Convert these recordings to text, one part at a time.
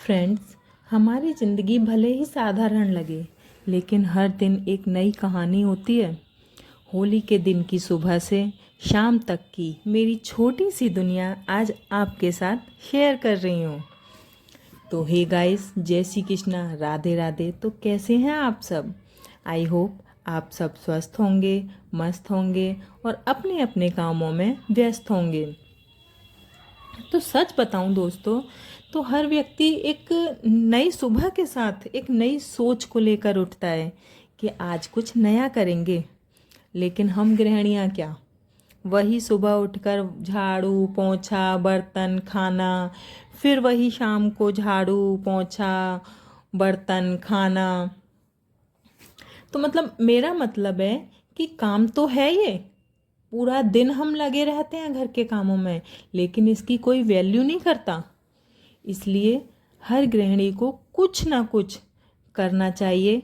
Friends, हमारी ज़िंदगी भले ही साधारण लगे, लेकिन हर दिन एक नई कहानी होती है। होली के दिन की सुबह से शाम तक की मेरी छोटी सी दुनिया आज आपके साथ शेयर कर रही हूँ। तो हे गाइस, जय श्री कृष्णा, राधे राधे। तो कैसे हैं आप सब? आई होप आप सब स्वस्थ होंगे, मस्त होंगे और अपने अपने कामों में व्यस्त होंगे। तो सच बताऊं दोस्तों, तो हर व्यक्ति एक नई सुबह के साथ एक नई सोच को लेकर उठता है कि आज कुछ नया करेंगे। लेकिन हम गृहिणियां क्या, वही सुबह उठकर झाड़ू पोंछा बर्तन खाना, फिर वही शाम को झाड़ू पोंछा बर्तन खाना। तो मतलब मेरा मतलब है कि काम तो है ये, पूरा दिन हम लगे रहते हैं घर के कामों में, लेकिन इसकी कोई वैल्यू नहीं करता। इसलिए हर गृहिणी को कुछ ना कुछ करना चाहिए।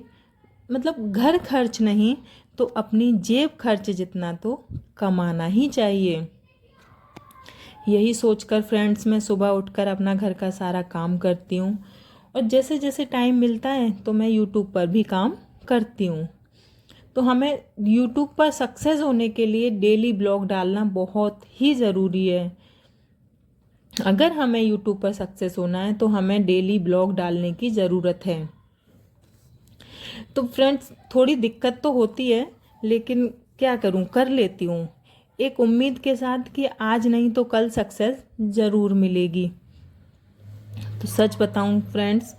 मतलब घर खर्च नहीं तो अपनी जेब खर्च जितना तो कमाना ही चाहिए। यही सोचकर फ्रेंड्स मैं सुबह उठकर अपना घर का सारा काम करती हूँ, और जैसे जैसे टाइम मिलता है तो मैं यूट्यूब पर भी काम करती हूँ। तो हमें यूट्यूब पर सक्सेस होने के लिए डेली ब्लॉग डालना बहुत ही ज़रूरी है। अगर हमें यूट्यूब पर सक्सेस होना है तो हमें डेली ब्लॉग डालने की ज़रूरत है। तो फ्रेंड्स, थोड़ी दिक्कत तो होती है, लेकिन क्या करूं, कर लेती हूँ एक उम्मीद के साथ कि आज नहीं तो कल सक्सेस ज़रूर मिलेगी। तो सच बताऊं फ्रेंड्स,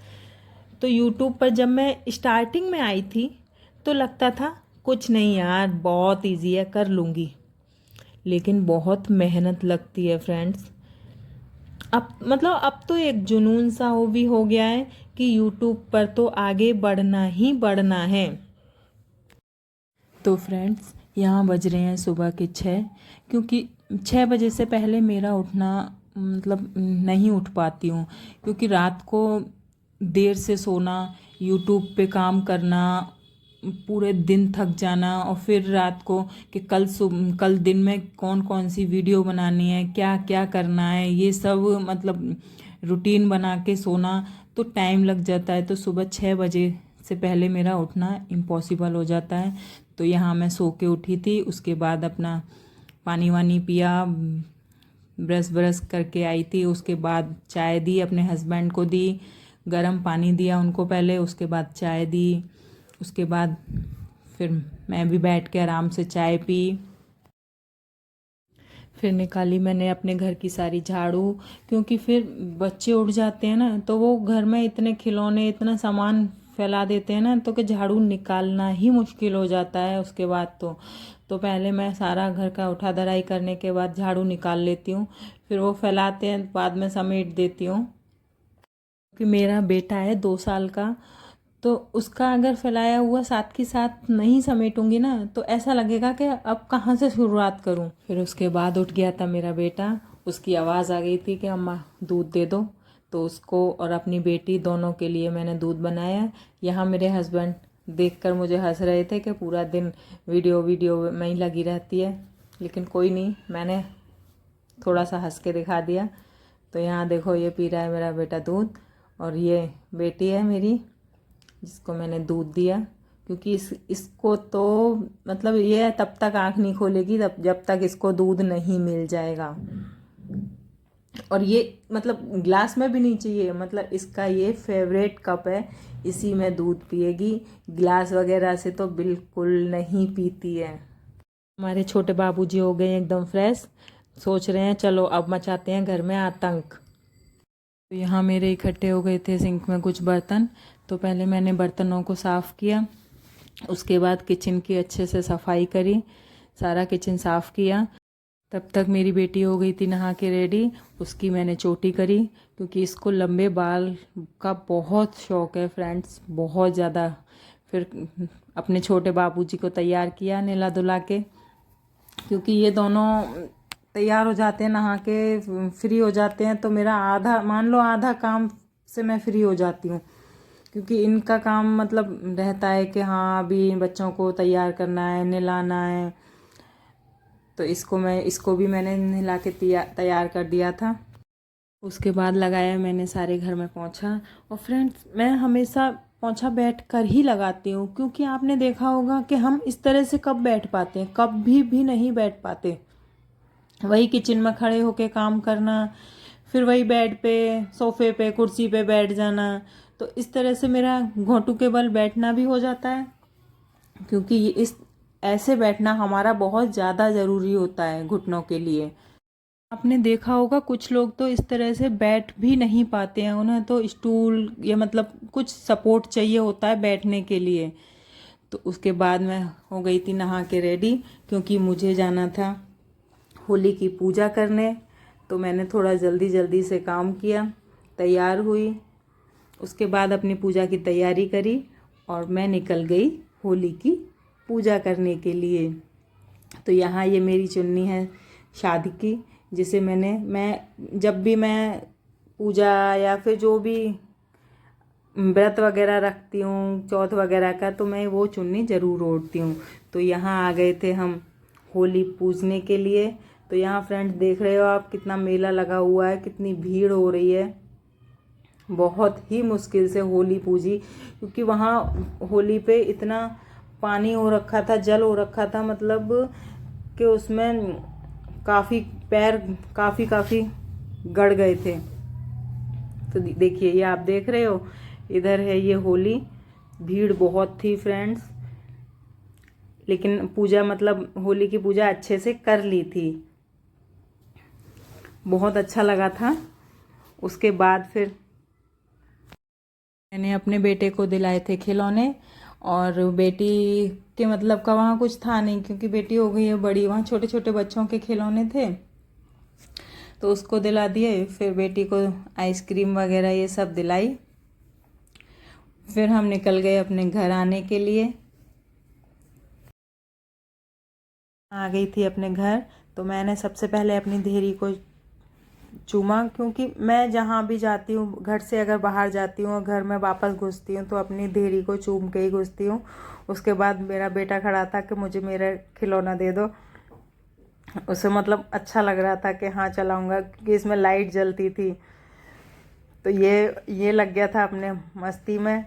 तो यूट्यूब पर जब मैं स्टार्टिंग में आई थी तो लगता था कुछ नहीं यार, बहुत इजी है, कर लूँगी। लेकिन बहुत मेहनत लगती है फ्रेंड्स। अब तो एक जुनून सा हो भी हो गया है कि यूट्यूब पर तो आगे बढ़ना ही बढ़ना है। तो फ्रेंड्स, यहाँ बज रहे हैं सुबह के 6, क्योंकि 6 बजे से पहले मेरा उठना नहीं उठ पाती हूँ, क्योंकि रात को देर से सोना, यूट्यूब पे काम करना, पूरे दिन थक जाना, और फिर रात को कि कल दिन में कौन कौन सी वीडियो बनानी है, क्या क्या करना है, ये सब रूटीन बना के सोना, तो टाइम लग जाता है। तो सुबह 6 बजे से पहले मेरा उठना इम्पॉसिबल हो जाता है। तो यहाँ मैं सो के उठी थी, उसके बाद अपना पानी वानी पिया, ब्रश ब्रश करके आई थी, उसके बाद चाय दी, अपने हस्बैंड को दी, गर्म पानी दिया उनको पहले, उसके बाद चाय दी, उसके बाद फिर मैं भी बैठ के आराम से चाय पी। फिर निकाली मैंने अपने घर की सारी झाड़ू, क्योंकि फिर बच्चे उठ जाते हैं ना, तो वो घर में इतने खिलौने इतना सामान फैला देते हैं ना, तो कि झाड़ू निकालना ही मुश्किल हो जाता है उसके बाद। तो पहले मैं सारा घर का उठा धराई करने के बाद झाड़ू निकाल लेती हूँ, फिर वो फैलाते हैं, बाद में समेट देती हूँ। कि मेरा बेटा है 2 साल का, तो उसका अगर फैलाया हुआ साथ के साथ नहीं समेटूंगी ना, तो ऐसा लगेगा कि अब कहाँ से शुरुआत करूं। फिर उसके बाद उठ गया था मेरा बेटा, उसकी आवाज़ आ गई थी कि अम्मा दूध दे दो। तो उसको और अपनी बेटी दोनों के लिए मैंने दूध बनाया। यहाँ मेरे हस्बैंड देखकर मुझे हंस रहे थे कि पूरा दिन वीडियो वीडियो में ही लगी रहती है, लेकिन कोई नहीं, मैंने थोड़ा सा हंस के दिखा दिया। तो यहाँ देखो, ये पी रहा है मेरा बेटा दूध, और ये बेटी है मेरी जिसको मैंने दूध दिया, क्योंकि इसको तो ये तब तक आँख नहीं खोलेगी जब तक इसको दूध नहीं मिल जाएगा। और ये ग्लास में भी नहीं चाहिए, इसका ये फेवरेट कप है, इसी में दूध पिएगी, गिलास वगैरह से तो बिल्कुल नहीं पीती है। हमारे छोटे बाबूजी हो गए एकदम फ्रेश, सोच रहे हैं चलो अब मचाते हैं घर में आतंक। तो यहाँ मेरे इकट्ठे हो गए थे सिंक में कुछ बर्तन, तो पहले मैंने बर्तनों को साफ़ किया, उसके बाद किचन की अच्छे से सफाई करी, सारा किचन साफ़ किया। तब तक मेरी बेटी हो गई थी नहा के रेडी, उसकी मैंने चोटी करी, क्योंकि इसको लंबे बाल का बहुत शौक़ है फ्रेंड्स, बहुत ज़्यादा। फिर अपने छोटे बाबूजी को तैयार किया नहला धुला के, क्योंकि ये दोनों तैयार हो जाते हैं, नहा के फ्री हो जाते हैं, तो मेरा आधा, मान लो आधा काम से मैं फ्री हो जाती हूँ। क्योंकि इनका काम रहता है कि हाँ अभी बच्चों को तैयार करना है, नहलाना है, तो इसको भी मैंने नहला के तैयार कर दिया था। उसके बाद लगाया मैंने सारे घर में पोंछा। और फ्रेंड्स, मैं हमेशा पोंछा बैठ कर ही लगाती हूँ, क्योंकि आपने देखा होगा कि हम इस तरह से कब बैठ पाते हैं, कभी भी नहीं बैठ पाते। वही किचन में खड़े होके काम करना, फिर वही बेड पे, सोफे पे, कुर्सी पे बैठ जाना, तो इस तरह से मेरा घोंटू के बल बैठना भी हो जाता है, क्योंकि इस ऐसे बैठना हमारा बहुत ज़्यादा ज़रूरी होता है घुटनों के लिए। आपने देखा होगा कुछ लोग तो इस तरह से बैठ भी नहीं पाते हैं, उन्हें तो स्टूल या मतलब कुछ सपोर्ट चाहिए होता है बैठने के लिए। तो उसके बाद मैं हो गई थी नहा के रेडी, क्योंकि मुझे जाना था होली की पूजा करने। तो मैंने थोड़ा जल्दी जल्दी से काम किया, तैयार हुई, उसके बाद अपनी पूजा की तैयारी करी और मैं निकल गई होली की पूजा करने के लिए। तो यहाँ ये मेरी चुन्नी है शादी की, जिसे मैं जब भी मैं पूजा या फिर जो भी व्रत वगैरह रखती हूँ, चौथ वगैरह का, तो मैं वो चुन्नी ज़रूर ओढ़ती हूँ। तो यहाँ आ गए थे हम होली पूजने के लिए। तो यहाँ फ्रेंड्स देख रहे हो आप, कितना मेला लगा हुआ है, कितनी भीड़ हो रही है। बहुत ही मुश्किल से होली पूजी, क्योंकि वहाँ होली पे इतना पानी हो रखा था, जल हो रखा था, मतलब कि उसमें काफ़ी पैर काफ़ी गड़ गए थे। तो देखिए, ये आप देख रहे हो, इधर है ये होली। भीड़ बहुत थी फ्रेंड्स, लेकिन पूजा मतलब होली की पूजा अच्छे से कर ली थी, बहुत अच्छा लगा था। उसके बाद फिर मैंने अपने बेटे को दिलाए थे खिलौने, और बेटी के मतलब का वहाँ कुछ था नहीं, क्योंकि बेटी हो गई है बड़ी, वहाँ छोटे छोटे बच्चों के खिलौने थे, तो उसको दिला दिए। फिर बेटी को आइसक्रीम वगैरह ये सब दिलाई। फिर हम निकल गए अपने घर आने के लिए। आ गई थी अपने घर, तो मैंने सबसे पहले अपनी देहरी को चूमा, क्योंकि मैं जहाँ भी जाती हूँ, घर से अगर बाहर जाती हूँ और घर में वापस घुसती हूँ, तो अपनी देहरी को चूम के ही घुसती हूँ। उसके बाद मेरा बेटा खड़ा था कि मुझे मेरा खिलौना दे दो। उसे मतलब अच्छा लग रहा था कि हाँ चलाऊँगा, क्योंकि इसमें लाइट जलती थी। तो ये लग गया था अपने मस्ती में।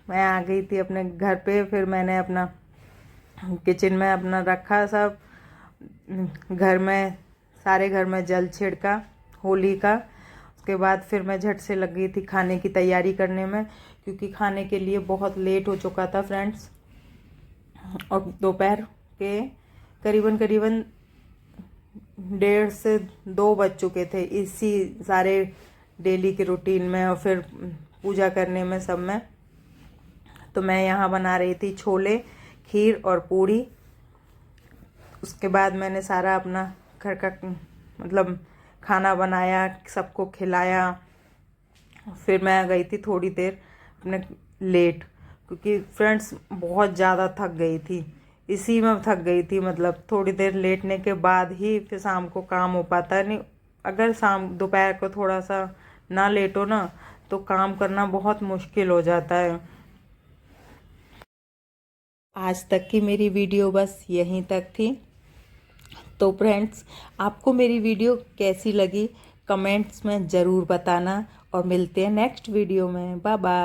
मैं आ गई थी अपने घर पे। फिर मैंने अपना किचन में अपना रखा सब, घर में सारे घर में जल छिड़का होली का। उसके बाद फिर मैं झट से लग गई थी खाने की तैयारी करने में, क्योंकि खाने के लिए बहुत लेट हो चुका था फ्रेंड्स, और दोपहर के करीबन 1:30 से 2 बज चुके थे इसी सारे डेली के रूटीन में और फिर पूजा करने में सब में। तो मैं यहाँ बना रही थी छोले, खीर और पूड़ी। उसके बाद मैंने सारा अपना घर का मतलब खाना बनाया, सबको खिलाया। फिर मैं गई थी थोड़ी देर अपने लेट, क्योंकि फ्रेंड्स बहुत ज़्यादा थक गई थी, इसी में थक गई थी। मतलब थोड़ी देर लेटने के बाद ही फिर शाम को काम हो पाता है। नहीं, अगर शाम दोपहर को थोड़ा सा ना लेटो ना, तो काम करना बहुत मुश्किल हो जाता है। आज तक की मेरी वीडियो बस यहीं तक थी। तो फ्रेंड्स, आपको मेरी वीडियो कैसी लगी कमेंट्स में ज़रूर बताना, और मिलते हैं नेक्स्ट वीडियो में। Bye bye.